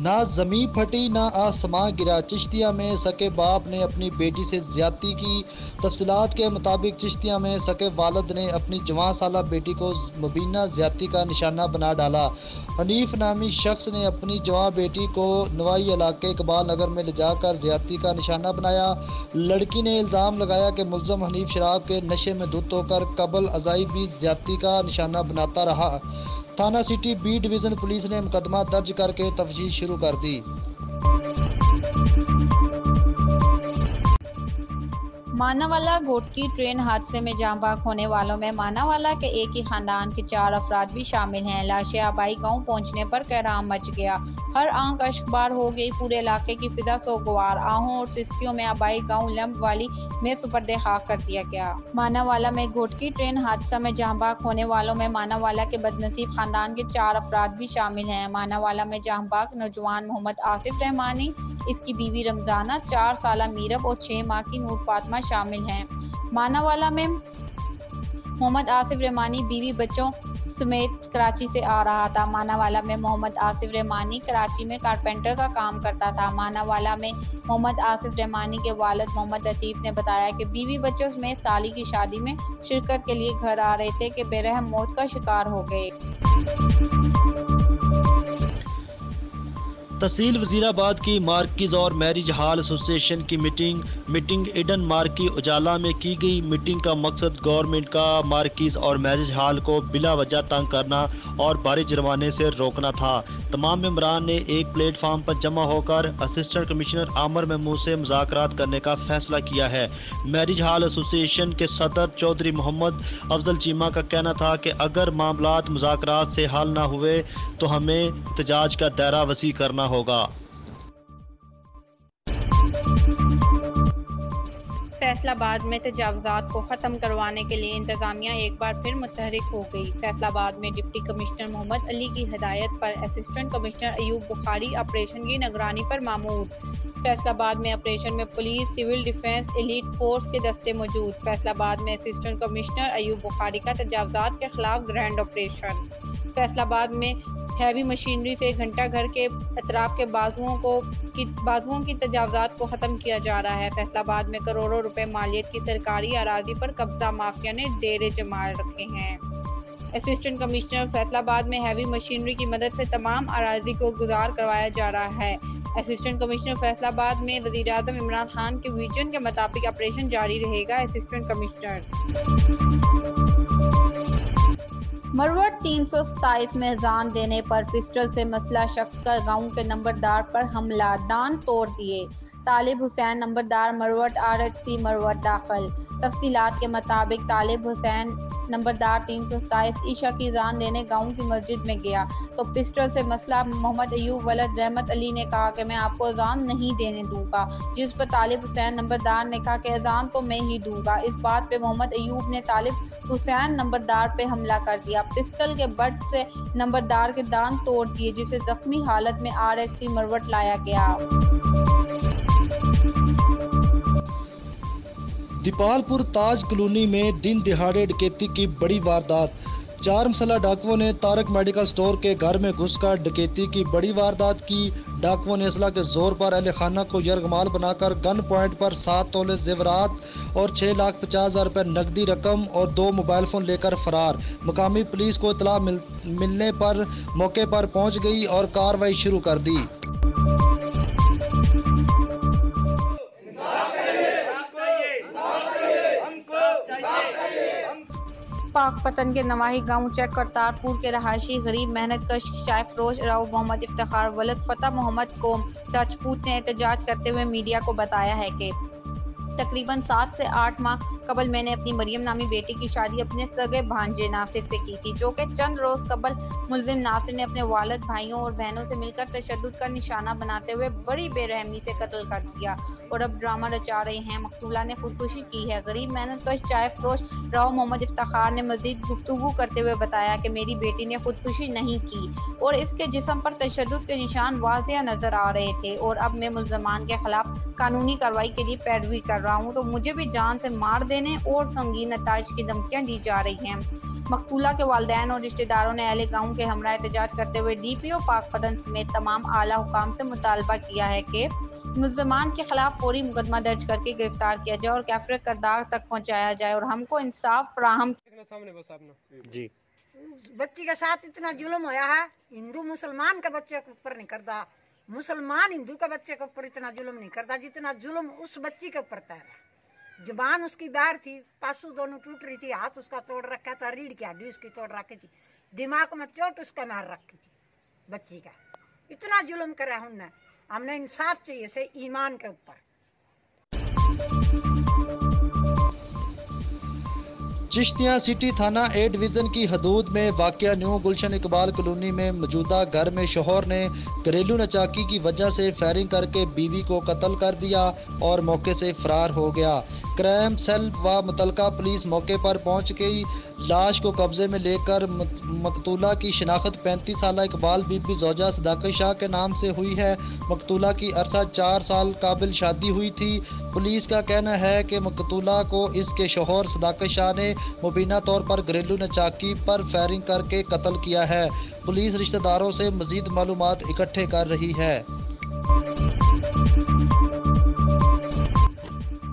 ना ज़मीं फटी ना आसमां गिरा, चिश्तिया में सके बाप ने अपनी बेटी से ज्यादती की। तफसीलात के मुताबिक चिश्तिया में सके वालिद ने अपनी जवान साला बेटी को मुबीना ज्यादती का निशाना बना डाला। हनीफ नामी शख्स ने अपनी जवान बेटी को नवाई इलाके इकबाल नगर में ले जाकर ज्यादती का निशाना बनाया। लड़की ने इल्ज़ाम लगाया कि मुल्ज़म हनीफ शराब के नशे में धुत होकर कबल अज़ाई भी ज्यादती का निशाना बनाता रहा। थाना सिटी बी डिवीज़न पुलिस ने मुकदमा दर्ज करके तफ्तीश शुरू कर दी। मानावाला गोटकी ट्रेन हादसे में जाँ बाग होने वालों में मानावाला के एक ही खानदान के 4 अफराद भी शामिल हैं। लाशें आबाई गांव पहुंचने पर कहराम मच गया। हर आंख अश्कबार हो गई। पूरे इलाके की फिजा सोगवार। आहों और सिस्कियों में आबाई गांव लम्ब वाली में सुपर्दे खाक कर दिया गया। मानावाला में गोटकी ट्रेन हादसा में जाँ बाग होने वालों में मानावाला के बदनसीब खानदान के 4 अफराद भी शामिल हैं। मानावाला में जाँ बाग नौजवान मोहम्मद आसिफ रहमानी, इसकी बीवी रमजाना, 4 साला मीरब और 6 माह की नूर फातिमा शामिल हैं। मानावाला में मोहम्मद आसिफ रहमानी बीवी बच्चों समेत कराची से आ रहा था। मानावाला में मोहम्मद आसिफ रहमानी कराची में कारपेंटर का काम करता था। मानावाला में मोहम्मद आसिफ रहमानी के वालिद मोहम्मद लतीफ़ ने बताया कि बीवी बच्चों समेत साली की शादी में शिरकत के लिए घर आ रहे थे कि बेरहम मौत का शिकार हो गए। तहसील वजीराबाद की मार्किज़ और मैरिज हॉल एसोसिएशन की मीटिंग ईडन मार्की उजाला में की गई। मीटिंग का मकसद गवर्नमेंट का मार्किज़ और मैरिज हॉल को बिला वजह तंग करना और भारी जुर्माने से रोकना था। तमाम मेंबरान ने एक प्लेटफार्म पर जमा होकर असिस्टेंट कमिश्नर आमिर महमूद से मुज़ाकरात करने का फैसला किया है। मैरिज हॉल एसोसिएशन के सदर चौधरी मोहम्मद अफजल चीमा का कहना था कि अगर मामलात मुज़ाकरात से हल ना हुए तो हमें एहतजाज का दायरा वसी करना होगा। फैसलाबाद में तजावुज़ात को ख़त्म करवाने के लिए इंतज़ामिया एक बार फिर मुतहरिक हो गई। फैसलाबाद में डिप्टी कमिश्नर मोहम्मद अली की हिदायत पर assistant commissioner Ayub Bukhari operation की निगरानी पर मामूर। फैसलाबाद में ऑपरेशन में police, civil defence, elite force के दस्ते मौजूद। फैसलाबाद में असिस्टेंट कमिश्नर अयूब बुखारी का तजावुज़ात के खिलाफ ग्रैंड ऑपरेशन। फैसलाबाद में हैवी मशीनरी से घंटा घर के अतराफ के बाजुओं की तजावुज़ात को ख़त्म किया जा रहा है। फैसलाबाद में करोड़ों रुपए मालियत की सरकारी अराजी पर कब्जा माफिया ने डेरे जमा रखे हैं। असिस्टेंट कमिश्नर फैसलाबाद में हैवी मशीनरी की मदद से तमाम अराजी को गुजार करवाया जा रहा है। असिस्टेंट कमिश्नर फैसलाबाद में वज़ीर आज़म इमरान खान के विजन के मुताबिक ऑपरेशन जारी रहेगा। असिस्टेंट कमिश्नर मरवट 327 में अजान देने पर पिस्टल से मसला शख्स का गांव के नंबरदार पर हमला, दान तोड़ दिए। तालिब हुसैन नंबरदार मरवट RHC मरवट दाखिल। तफसीलात के मुताबिक तालिब हुसैन नंबरदार 327 ईशा की अजान देने गांव की मस्जिद में गया तो पिस्टल से मसला मोहम्मद अयूब वलद रहमत अली ने कहा कि मैं आपको अजान नहीं देने दूंगा, जिस पर तालिब हुसैन नंबरदार ने कहा कि अजान तो मैं ही दूंगा। इस बात पे मोहम्मद अयूब ने तालिब हुसैन नंबरदार पे हमला कर दिया। पिस्टल के बट से नंबरदार के दांत तोड़ दिए, जिसे जख्मी हालत में RHC मरवट लाया गया। दीपालपुर ताज कॉलोनी में दिन दिहाड़े डकैती की बड़ी वारदात। 4 मुसल्लह डाकुओं ने तारक मेडिकल स्टोर के घर में घुसकर डकैती की बड़ी वारदात की। डाकुओं ने असला के जोर पर अहले खाना को यरगमाल बनाकर गन पॉइंट पर 7 तोले जेवरात और 6,50,000 रुपये नकदी रकम और 2 मोबाइल फ़ोन लेकर फरार। मुकामी पुलिस को इतला मिलने पर मौके पर पहुंच गई और कार्रवाई शुरू कर दी। पाकपतन के नवाही गांव चेक करतारपुर के रहायशी गरीब मेहनत कश शायफरोश राव मोहम्मद इफ्तिखार वलद फतेह मोहम्मद कोम राजपूत ने एहतजाज करते हुए मीडिया को बताया है कि तकरीबन 7 से 8 माह कबल मैंने अपनी मरियम नामी बेटी की शादी अपने सगे भांजे नासिर से की थी, जो कि चंद रोज कबल मुल्जिम नासिर ने अपने वालिद भाइयों और बहनों से मिलकर तशद्दुद का निशाना बनाते हुए बड़ी बेरहमी से कत्ल कर दिया और अब ड्रामा रचा रहे हैं। मकतूला ने खुदकुशी की है। गरीब मेहनत कश चाय फरोश राव मोहम्मद इफ्तिखार ने मजीद गुफ्तगू करते हुए बताया कि मेरी बेटी ने खुदकुशी नहीं की और इसके जिस्म पर तशद्दुद के निशान वाज़िया नजर आ रहे थे और अब मैं मुल्ज़मान के खिलाफ कानूनी कार्रवाई के लिए पैरवी कर रहा हूँ, तो मुझे भी जान से मार देने और संगीन नताइज की धमकियां दी जा रही हैं। मकतूला के वालिदैन और रिश्तेदारों ने अहले गांव के हमरा एहतजाज करते हुए DPO पाकपतन समेत तमाम आला हुकाम से मुतालबा किया है कि मुल्ज़मान के खिलाफ फौरी मुकदमा दर्ज करके गिरफ्तार किया जाए और कैफरे करदार तक पहुँचाया जाए और हमको इंसाफ फराहम। जी, बच्ची के साथ इतना जुल्म होया है, हिंदू मुसलमान के बच्चे के ऊपर नहीं करता, मुसलमान हिंदू के बच्चे के ऊपर इतना जुल्म नहीं करता जितना जुल्म उस बच्ची के ऊपर तैर है। जुबान उसकी बाहर थी, पासू दोनों टूट रही थी, हाथ उसका तोड़ रखा था, रीढ़ की हड्डी उसकी तोड़ रखी थी, दिमाग में चोट उसका मार रखी थी बच्ची का। इतना जुल्म करा हमने इंसाफ चाहिए से ईमान के ऊपर। चिश्तियाँ सिटी थाना ए डिवीज़न की हदूद में वाक़या न्यू गुलशन इकबाल कॉलोनी में मौजूदा घर में शोहर ने घरेलू नचाकी की वजह से फायरिंग करके बीवी को कत्ल कर दिया और मौके से फरार हो गया। क्राइम सेल व मुतलका पुलिस मौके पर पहुंच गई। लाश को कब्जे में लेकर मकतूला की शिनाख्त 35 साल इकबाल बीबी ज़ौजा सदाकत शाह के नाम से हुई है। मकतूला की अरसा 4 साल काबिल शादी हुई थी। पुलिस का कहना है कि मकतूला को इसके शोहर सदाकत शाह ने मुबीना तौर पर घरेलू नचाकी पर फायरिंग करके कत्ल किया है। पुलिस रिश्तेदारों से मज़ीद मालूमात इकट्ठे कर रही है।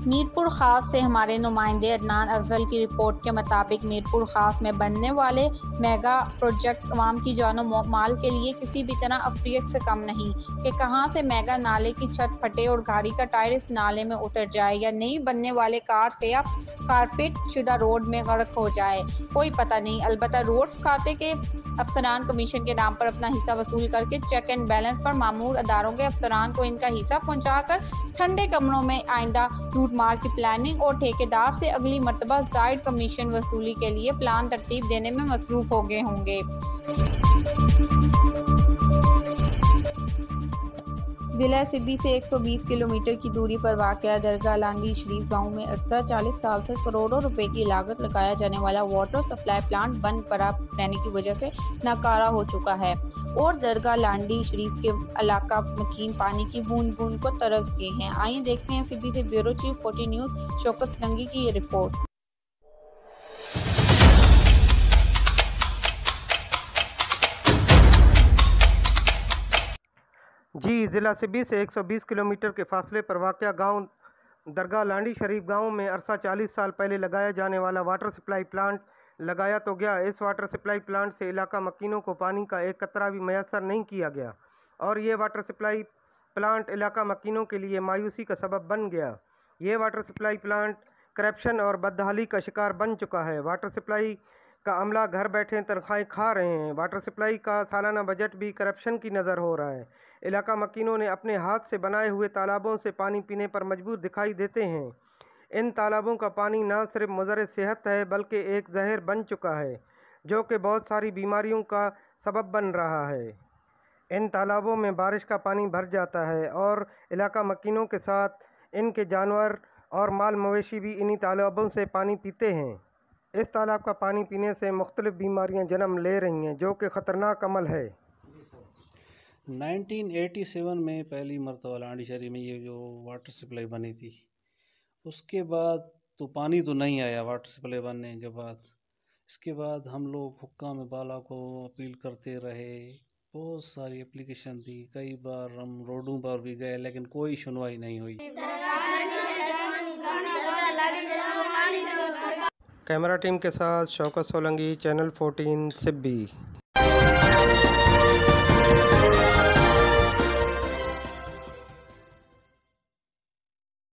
मीरपुर खास से हमारे नुमाइंदे अदनान अफजल की रिपोर्ट के मुताबिक मीरपुर खास में बनने वाले मेगा प्रोजेक्ट अवाम की जानो माल के लिए किसी भी तरह अफरियत से कम नहीं कि कहां से मेगा नाले की छत फटे और गाड़ी का टायर इस नाले में उतर जाए या नहीं बनने वाले कार से या कारपेट शुदा रोड में गर्क हो जाए, कोई पता नहीं। अलबत्ता रोड्स खाते के अफसरान कमीशन के नाम पर अपना हिस्सा वसूल करके चेक एंड बैलेंस पर मामूर अदारों के अफसरान को इनका हिस्सा पहुंचाकर ठंडे कमरों में आइंदा लूटमार की प्लानिंग और ठेकेदार से अगली मर्तबा जायद कमीशन वसूली के लिए प्लान तरतीब देने में मसरूफ हो गए होंगे। जिला सिब्बी से 120 किलोमीटर की दूरी पर वाक़या दरगाह लांडी शरीफ गांव में अरसा 40 साल से करोड़ों रुपए की लागत लगाया जाने वाला वाटर सप्लाई प्लांट बंद पड़ा रहने की वजह से नाकारा हो चुका है और दरगाह लांडी शरीफ के इलाका मकीन पानी की बूंद बूंद को तरस गए हैं। आइए देखते हैं सिब्बी से ब्यूरो चीफ 40 न्यूज़ शौकत सलंगी की ये रिपोर्ट। जी, ज़िला सिब्बी से 120 किलोमीटर के फासले पर वाक़या गांव दरगाह लांडी शरीफ गांव में अरसा 40 साल पहले लगाया जाने वाला वाटर सप्लाई प्लांट लगाया तो गया। इस वाटर सप्लाई प्लांट से इलाका मकीनों को पानी का एक कतरा भी मैसर नहीं किया गया और ये वाटर सप्लाई प्लांट इलाका मकीनों के लिए मायूसी का सबब बन गया। ये वाटर सप्लाई प्लांट करप्शन और बदहाली का शिकार बन चुका है। वाटर सप्लाई का अमला घर बैठे तनख्वाहें खा रहे हैं। वाटर सप्लाई का सालाना बजट भी करप्शन की नज़र हो रहा है। इलाका मकीनों ने अपने हाथ से बनाए हुए तालाबों से पानी पीने पर मजबूर दिखाई देते हैं। इन तालाबों का पानी न सिर्फ मुज़र सेहत है बल्कि एक जहर बन चुका है जो कि बहुत सारी बीमारियों का सबब बन रहा है। इन तालाबों में बारिश का पानी भर जाता है और इलाका मकीनों के साथ इनके जानवर और माल मवेशी भी इन्हीं तालाबों से पानी पीते हैं। इस तालाब का पानी पीने से मुख्तलिफ बीमारियां जन्म ले रही हैं जो कि ख़तरनाक अमल है। 1987 में पहली मरतबा लांडी शरीफ में ये जो वाटर सप्लाई बनी थी, उसके बाद तो पानी तो नहीं आया वाटर सप्लाई बनने के बाद। इसके बाद हम लोग हुक्काम बाला को अपील करते रहे, बहुत सारी एप्लीकेशन दी, कई बार हम रोडों पर भी गए लेकिन कोई सुनवाई नहीं हुई। कैमरा टीम के साथ शौकत सोलंगी, चैनल 14 सिब्बी।